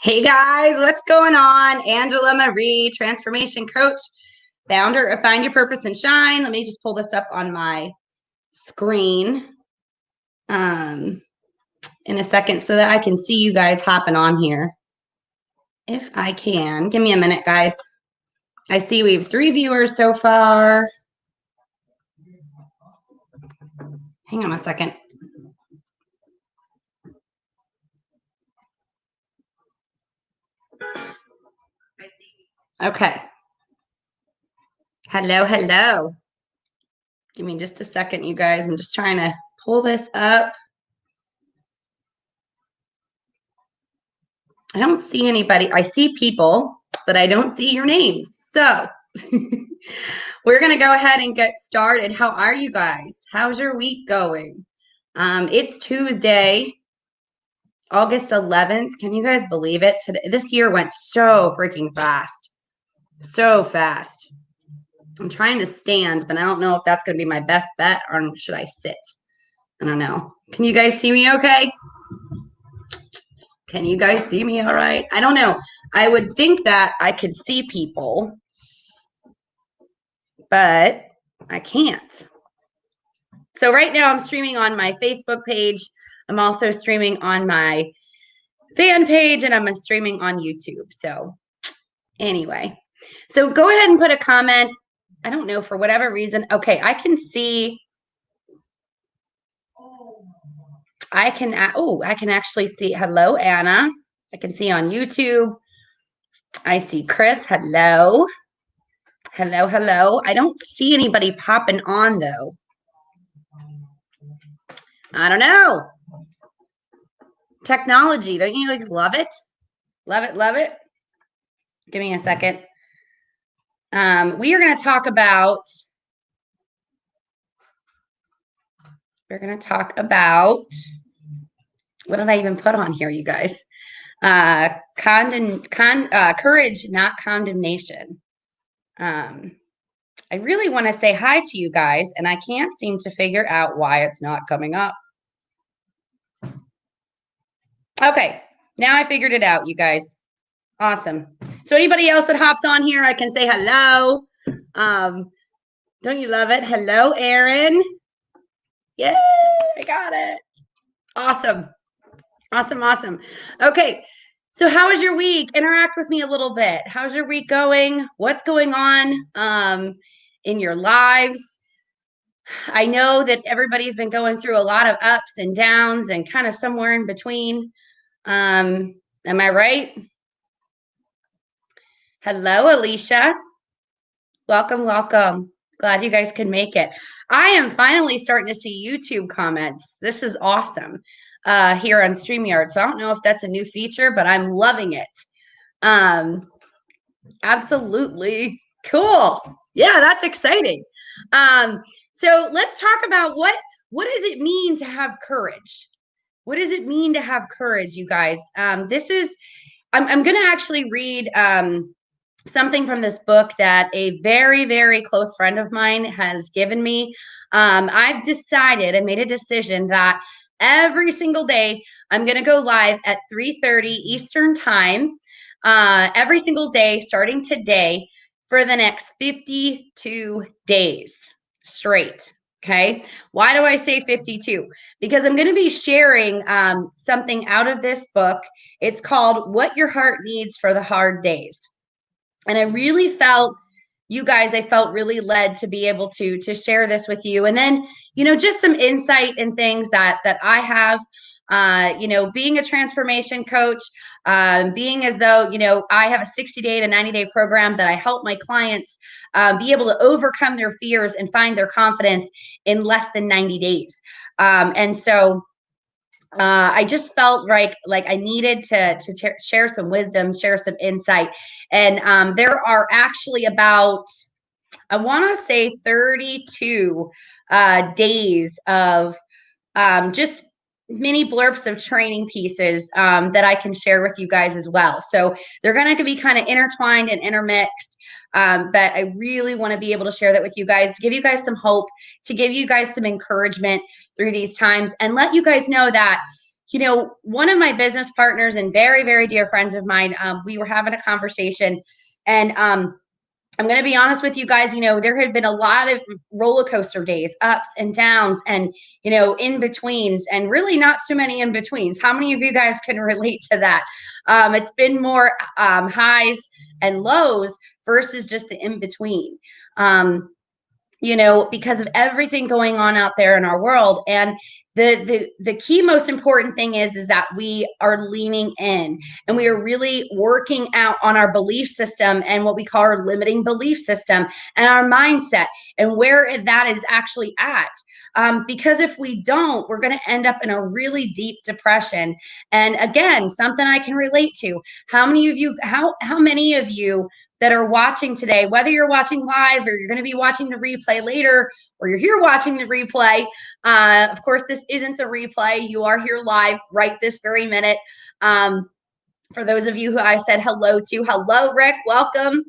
Hey guys, what's going on? Angela Marie, transformation coach, founder of Find Your Purpose and Shine. Let me just pull this up on my screen in a second so that I can see you guys hopping on here. If I can. Give me a minute, guys. I see we have 3 viewers so far. Hang on a second. Okay. Hello. Give me just a second, you guys. I'm just trying to pull this up. I don't see anybody. I see people, but I don't see your names. So we're going to go ahead and get started. How are you guys? How's your week going? It's Tuesday, August 11th. Can you guys believe it? This year went so freaking fast. So fast. I'm trying to stand, but I don't know if that's going to be my best bet or should I sit? I don't know. Can you guys see me okay? Can you guys see me all right? I don't know. I would think that I could see people, but I can't. So right now I'm streaming on my Facebook page. I'm also streaming on my fan page and I'm streaming on YouTube. So anyway, so go ahead and put a comment. I don't know, for whatever reason. Okay, I can see. I can actually see. Hello, Anna. I can see on YouTube. I see Chris. Hello. Hello. I don't see anybody popping on though. I don't know. Technology, don't you like love it? Love it. Give me a second. We are going to talk about. We're going to talk about. What did I even put on here, you guys? Courage, not condemnation. I really want to say hi to you guys, and I can't seem to figure out why it's not coming up. Okay, now I figured it out, you guys. Awesome. So anybody else that hops on here, I can say hello. Don't you love it? Hello, Aaron. Yay, I got it. Awesome. Okay, so how was your week? Interact with me a little bit. How's your week going? What's going on in your lives? I know that everybody's been going through a lot of ups and downs and kind of somewhere in between. Am I right? Hello, Alicia. Welcome. Glad you guys could make it. I am finally starting to see YouTube comments. This is awesome here on StreamYard. So I don't know if that's a new feature, but I'm loving it. Absolutely cool. Yeah, that's exciting. So let's talk about what does it mean to have courage? What does it mean to have courage, you guys? I'm going to actually read something from this book that a very, very close friend of mine has given me. I've decided and made a decision that every single day I'm going to go live at 3:30 Eastern time every single day starting today for the next 52 days straight. Okay. Why do I say 52? Because I'm going to be sharing something out of this book. It's called What Your Heart Needs for the Hard Days. And I really felt, you guys, I felt really led to be able to share this with you. And then, just some insight and things that I have, being a transformation coach, being as though, I have a 60-day to 90-day program that I help my clients be able to overcome their fears and find their confidence in less than 90 days. And so I just felt like I needed to share some wisdom, share some insight. And there are actually about, I want to say 32 days of just mini blurps of training pieces that I can share with you guys as well. So they're going to be kind of intertwined and intermixed. But I really want to be able to share that with you guys, to give you guys some hope, to give you guys some encouragement through these times, and let you guys know that, one of my business partners and very, very dear friends of mine, we were having a conversation, and I'm going to be honest with you guys, there have been a lot of roller coaster days, ups and downs, and, in betweens, and really not so many in betweens. How many of you guys can relate to that? It's been more highs and lows versus just the in between. Because of everything going on out there in our world. And the key most important thing is that we are leaning in, and we are really working out on our belief system and what we call our limiting belief system and our mindset and where that is actually at. Because if we don't, we're going to end up in a really deep depression. And again, something I can relate to. How many of you that are watching today, whether you're watching live or you're going to be watching the replay later, or you're here watching the replay. Of course, this isn't the replay. You are here live right this very minute. For those of you who I said hello to, hello, Rick, welcome.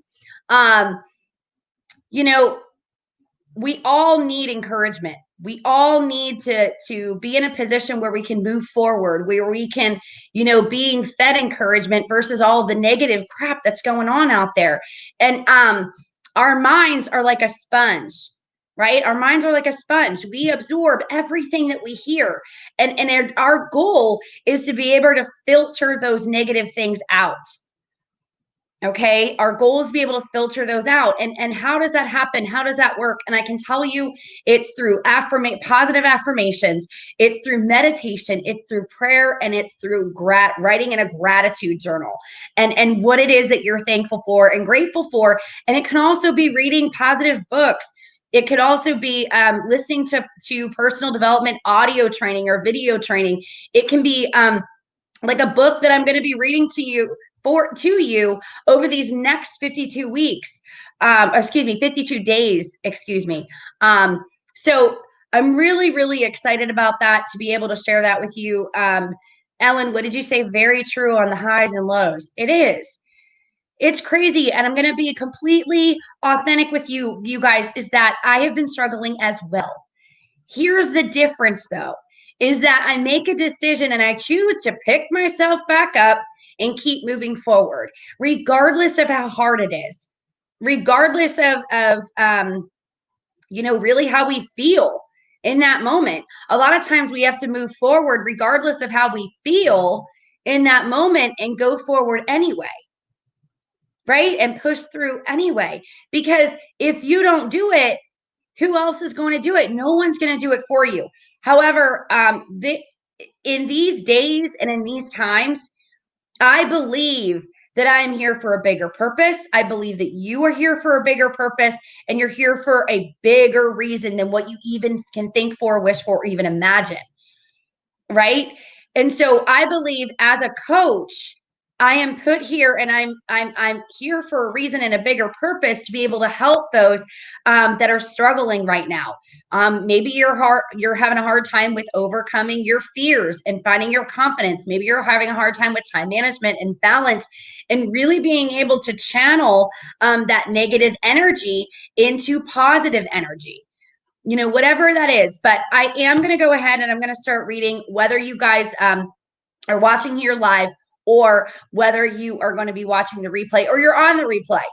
We all need encouragement. We all need to be in a position where we can move forward, where we can, being fed encouragement versus all the negative crap that's going on out there. And our minds are like a sponge, right? Our minds are like a sponge. We absorb everything that we hear. And our goal is to be able to filter those negative things out. Okay, our goal is to be able to filter those out. And how does that happen? How does that work? And I can tell you, it's through positive affirmations, it's through meditation, it's through prayer, and it's through writing in a gratitude journal and what it is that you're thankful for and grateful for. And it can also be reading positive books. It could also be listening to personal development audio training or video training. It can be like a book that I'm going to be reading to you over these next 52 weeks, 52 days, so I'm really, really excited about that, to be able to share that with you. Ellen, what did you say? Very true on the highs and lows. It is. It's crazy. And I'm going to be completely authentic with you guys, is that I have been struggling as well. Here's the difference, though, is that I make a decision and I choose to pick myself back up and keep moving forward, regardless of how hard it is, regardless of really how we feel in that moment. A lot of times we have to move forward regardless of how we feel in that moment and go forward anyway, right? And push through anyway. Because if you don't do it, who else is going to do it? No one's going to do it for you. However, in these days and in these times, I believe that I'm here for a bigger purpose. I believe that you are here for a bigger purpose, and you're here for a bigger reason than what you even can think for, wish for, or even imagine. Right? And so I believe, as a coach, I am put here, and I'm here for a reason and a bigger purpose, to be able to help those that are struggling right now. Maybe you're having a hard time with overcoming your fears and finding your confidence. Maybe you're having a hard time with time management and balance, and really being able to channel that negative energy into positive energy. Whatever that is. But I am going to go ahead and I'm going to start reading, whether you guys are watching here live, or whether you are going to be watching the replay, or you're on the replay.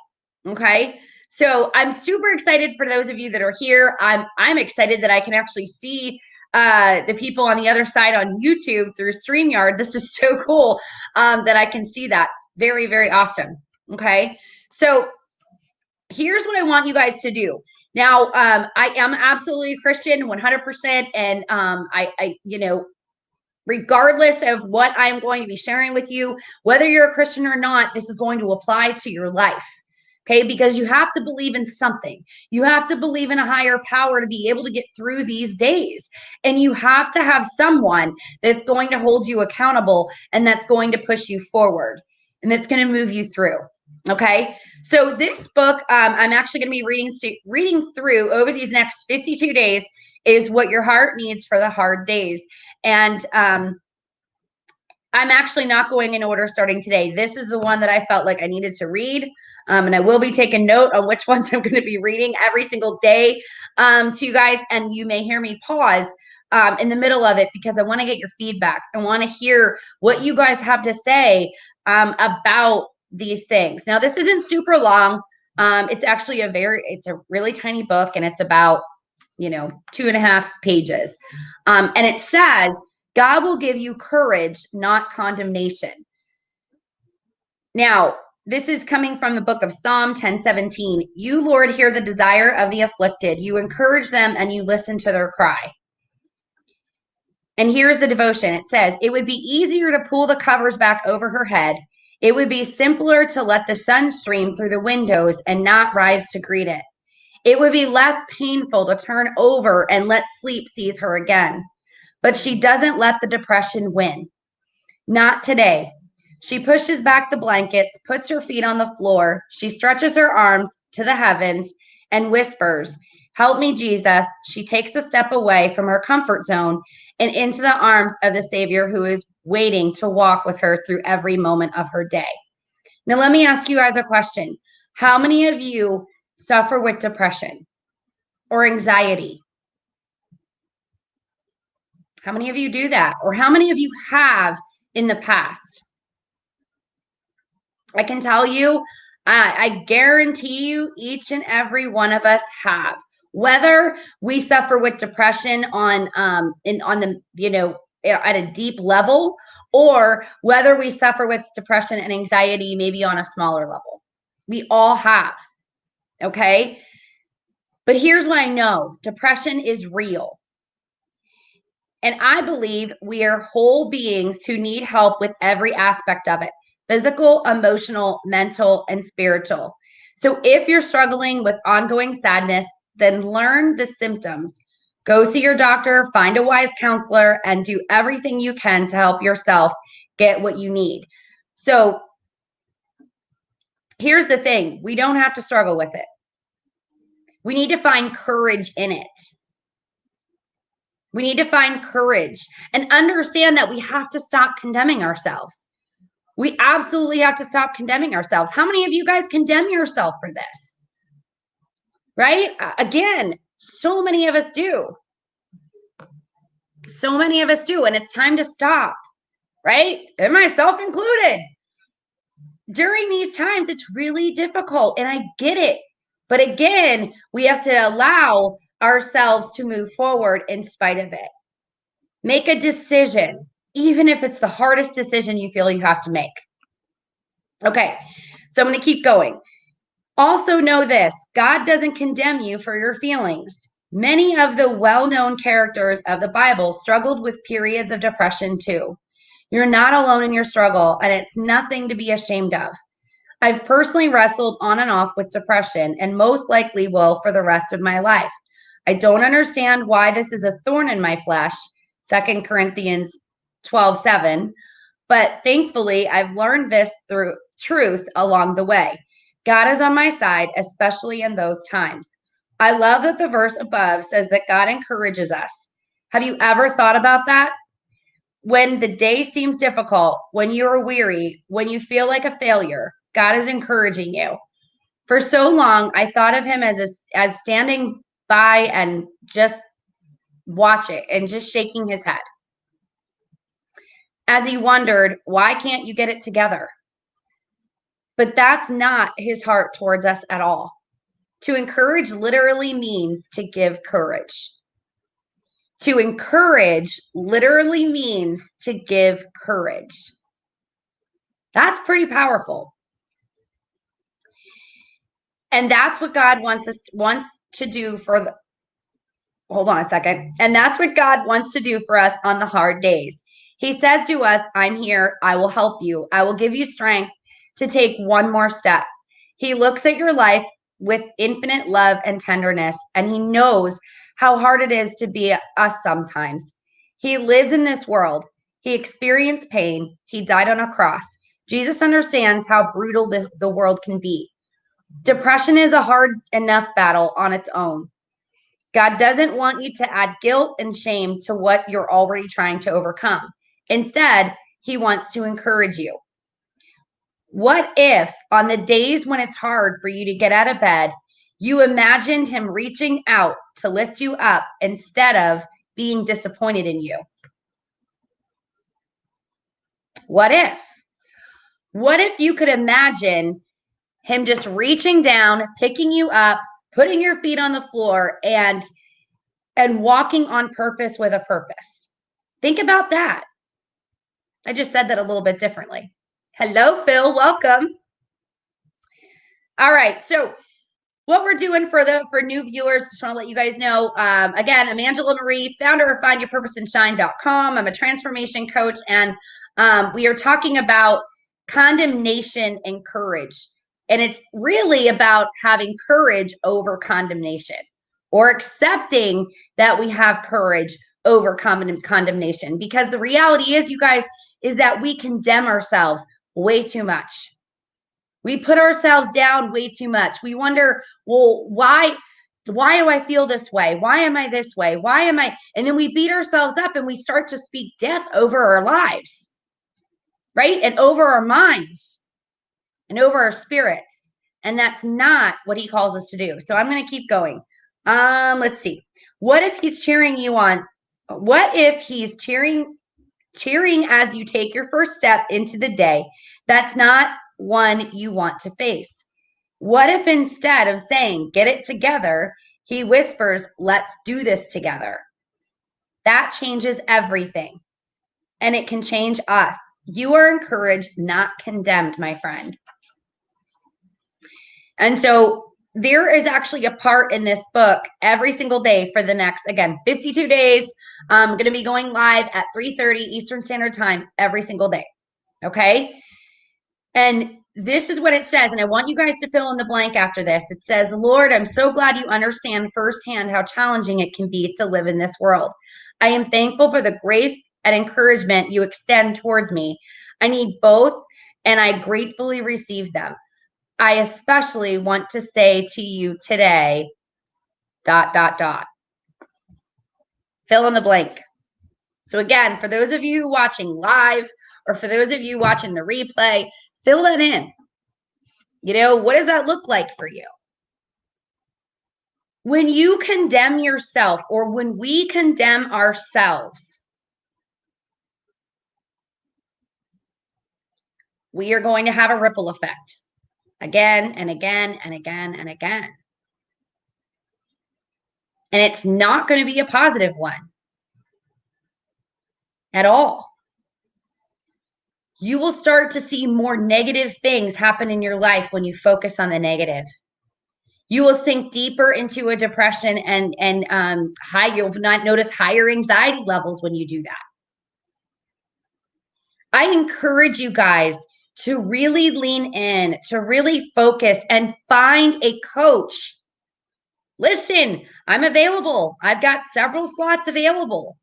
Okay. So I'm super excited for those of you that are here. I'm excited that I can actually see the people on the other side on YouTube through StreamYard. This is so cool that I can see that. Very, very awesome. Okay. So here's what I want you guys to do. Now, I am absolutely a Christian, 100%. And regardless of what I'm going to be sharing with you, whether you're a Christian or not, this is going to apply to your life. Okay, because you have to believe in something. You have to believe in a higher power to be able to get through these days. And you have to have someone that's going to hold you accountable, and that's going to push you forward, and that's going to move you through. Okay, so this book I'm actually going to be reading through over these next 52 days is What Your Heart Needs for the Hard Days. And I'm actually not going in order starting today. This is the one that I felt like I needed to read. And I will be taking note on which ones I'm going to be reading every single day to you guys. And you may hear me pause in the middle of it because I want to get your feedback. I want to hear what you guys have to say about these things. Now, this isn't super long. It's actually it's a really tiny book, and it's about 2.5 pages. And it says, God will give you courage, not condemnation. Now, this is coming from the book of Psalm 10:17. You, Lord, hear the desire of the afflicted. You encourage them and you listen to their cry. And here's the devotion. It says, it would be easier to pull the covers back over her head. It would be simpler to let the sun stream through the windows and not rise to greet it. It would be less painful to turn over and let sleep seize her again. But she doesn't let the depression win. Not today. She pushes back the blankets, puts her feet on the floor. She stretches her arms to the heavens and whispers, help me, Jesus. She takes a step away from her comfort zone and into the arms of the Savior who is waiting to walk with her through every moment of her day. Now, let me ask you guys a question. How many of you suffer with depression or anxiety? How many of you do that? Or how many of you have in the past? I can tell you, I guarantee you, each and every one of us have. Whether we suffer with depression on the at a deep level, or whether we suffer with depression and anxiety maybe on a smaller level, we all have. Okay, but here's what I know: depression is real. And I believe we are whole beings who need help with every aspect of it: physical, emotional, mental, and spiritual. So if you're struggling with ongoing sadness, then learn the symptoms. Go see your doctor, find a wise counselor, and do everything you can to help yourself get what you need. So here's the thing: we don't have to struggle with it. We need to find courage in it. We need to find courage and understand that we have to stop condemning ourselves. We absolutely have to stop condemning ourselves. How many of you guys condemn yourself for this? Right? Again, so many of us do. So many of us do. And it's time to stop, right? And myself included. During these times, it's really difficult, and I get it. But again, we have to allow ourselves to move forward in spite of it. Make a decision, even if it's the hardest decision you feel you have to make. Okay, so I'm going to keep going. Also know this: God doesn't condemn you for your feelings. Many of the well-known characters of the Bible struggled with periods of depression too. You're not alone in your struggle, and it's nothing to be ashamed of. I've personally wrestled on and off with depression, and most likely will for the rest of my life. I don't understand why this is a thorn in my flesh, 2 Corinthians 12:7, but thankfully I've learned this through truth along the way. God is on my side, especially in those times. I love that the verse above says that God encourages us. Have you ever thought about that? When the day seems difficult, when you are weary, when you feel like a failure, God is encouraging you. For so long, I thought of him as standing by and just watch it and just shaking his head, as he wondered, why can't you get it together? But that's not his heart towards us at all. To encourage literally means to give courage. To encourage literally means to give courage. That's pretty powerful. And that's what God wants to do for hold on a second. And that's what God wants to do for us on the hard days. He says to us, I'm here. I will help you. I will give you strength to take one more step. He looks at your life with infinite love and tenderness, and he knows how hard it is to be us sometimes. He lived in this world. He experienced pain. He died on a cross. Jesus understands how brutal the world can be. Depression is a hard enough battle on its own. God doesn't want you to add guilt and shame to what you're already trying to overcome. Instead, he wants to encourage you. What if on the days when it's hard for you to get out of bed, you imagined him reaching out to lift you up instead of being disappointed in you? What if? What if you could imagine him just reaching down, picking you up, putting your feet on the floor, and walking on purpose with a purpose? Think about that. I just said that a little bit differently. Hello, Phil. Welcome. All right. So what we're doing for new viewers, just want to let you guys know, again, I'm Angela Marie, founder of findyourpurposeandshine.com. I'm a transformation coach, and we are talking about condemnation and courage. And it's really about having courage over condemnation, or accepting that we have courage over condemnation. Because the reality is, you guys, is that we condemn ourselves way too much. We put ourselves down way too much. We wonder, well, why do I feel this way? Why am I this way? Why am I? And then we beat ourselves up and we start to speak death over our lives, right? And over our minds and over our spirits. And that's not what he calls us to do. So I'm going to keep going. Let's see. What if he's cheering you on? What if he's cheering as you take your first step into the day? That's not one you want to face. What if instead of saying, get it together, he whispers, let's do this together? That changes everything. And it can change us. You are encouraged, not condemned, my friend. And so there is actually a part in this book every single day for the next, again, 52 days. I'm going to be going live at 3:30 Eastern Standard Time every single day. Okay. And this is what it says. And I want you guys to fill in the blank after this. It says, Lord, I'm so glad you understand firsthand how challenging it can be to live in this world. I am thankful for the grace and encouragement you extend towards me. I need both, and I gratefully receive them. I especially want to say to you today, ... Fill in the blank. So again, for those of you watching live, or for those of you watching the replay, fill that in. You know, what does that look like for you? When you condemn yourself, or when we condemn ourselves, we are going to have a ripple effect again and again and again and again. And it's not going to be a positive one at all. You will start to see more negative things happen in your life when you focus on the negative. You will sink deeper into a depression, and you'll not notice higher anxiety levels when you do that. I encourage you guys to really lean in, to really focus and find a coach. Listen, I'm available. I've got several slots available.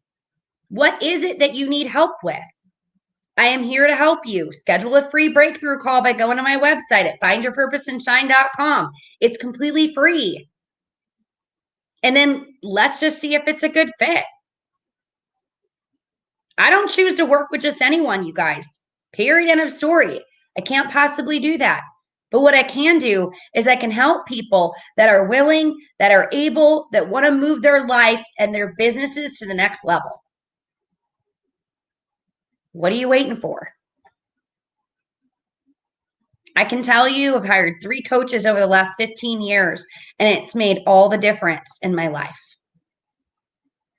What is it that you need help with? I am here to help you. Schedule a free breakthrough call by going to my website at findyourpurposeandshine.com. It's completely free. And then let's just see if it's a good fit. I don't choose to work with just anyone, you guys. Period. End of story. I can't possibly do that. But what I can do is I can help people that are willing, that are able, that want to move their life and their businesses to the next level. What are you waiting for? I can tell you I've hired 3 coaches over the last 15 years, and it's made all the difference in my life.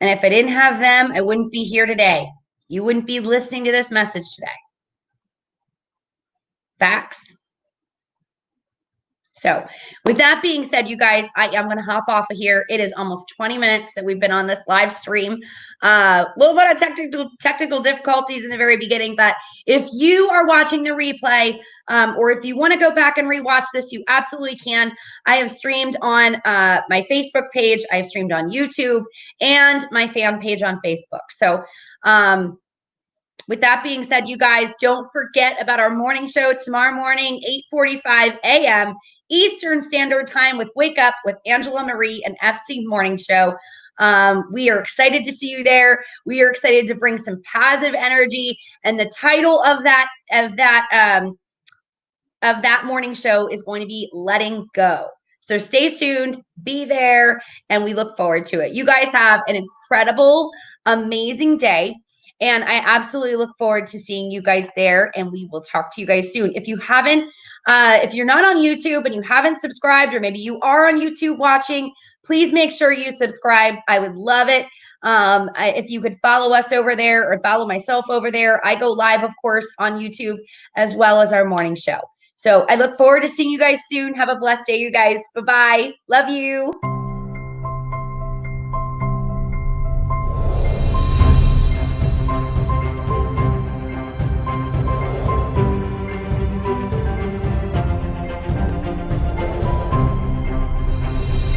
And if I didn't have them, I wouldn't be here today. You wouldn't be listening to this message today. Facts. So with that being said, you guys, I'm going to hop off of here. It is almost 20 minutes that we've been on this live stream. A little bit of technical difficulties in the very beginning, but if you are watching the replay, or if you want to go back and rewatch this, you absolutely can. I have streamed on my Facebook page. I've streamed on YouTube and my fan page on Facebook. So with that being said, you guys, don't forget about our morning show tomorrow morning, 8:45 a.m. Eastern Standard Time with Wake Up with Angela Marie and FC Morning Show. We are excited to see you there. We are excited to bring some positive energy. And the title of that morning show is going to be Letting Go. So stay tuned, be there, and we look forward to it. You guys have an incredible, amazing day. And I absolutely look forward to seeing you guys there. And we will talk to you guys soon. If you haven't, if you're not on YouTube and you haven't subscribed, or maybe you are on YouTube watching, please make sure you subscribe. I would love it. If you could follow us over there or follow myself over there. I go live, of course, on YouTube as well as our morning show. So I look forward to seeing you guys soon. Have a blessed day, you guys. Bye-bye. Love you.